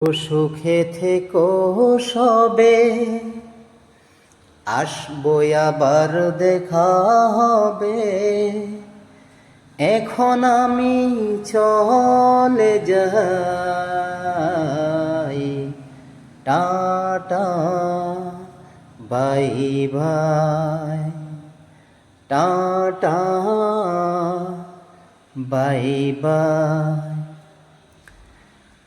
সুখে থেকো সবে, আসবো আবার দেখা হবে। এখন আমি চলে যাই, tata bye bye, tata bye bye.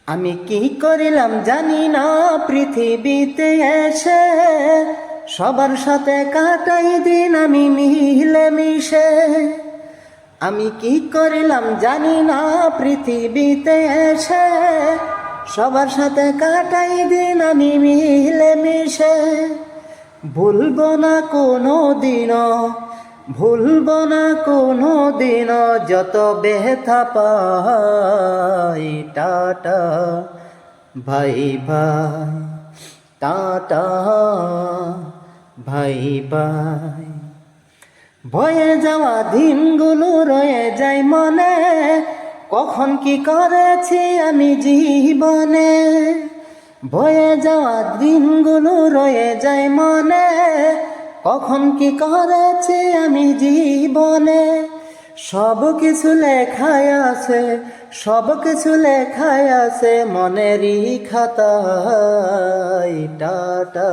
আমি কি করিলাম জানি না পৃথিবীতে এসে, সবার সাথে কাটাই দিন আমি মিলে মিশে। আমি কি করিলাম জানি না পৃথিবীতে এসে, সবার সাথে কাটাই দিন আমি মিলে মিশে। ভুলবো না কোনো দিনও, ভুলবো না কোনো দিনও যত ব্যথা পাই। টাটা ভাই ভাই, টাটা ভাই ভাই। বয়ে যাওয়া দিনগুলো রয়ে যায় মনে, কখন কি করেছি আমি জীবনে। বয়ে যাওয়া দিনগুলো রয়ে যায় মনে, কখন কি করেছি আমি জীবনে। সব কিছু লেখায় আছে, সব কিছু লেখায় আছে মনেরই খাতায়। Tata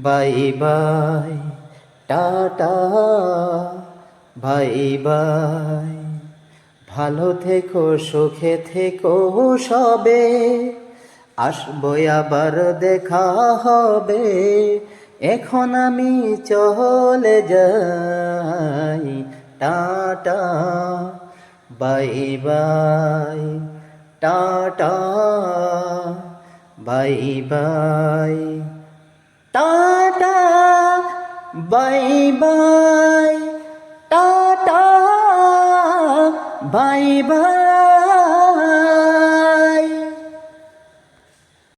bye bye, tata bye bye. ভালো থেকো সুখে থেকো সবে, আসবো আবার দেখা হবে। এখন আমি চলে যাই, tata bye bye, tata bye bye, tata bye bye, tata bye bye.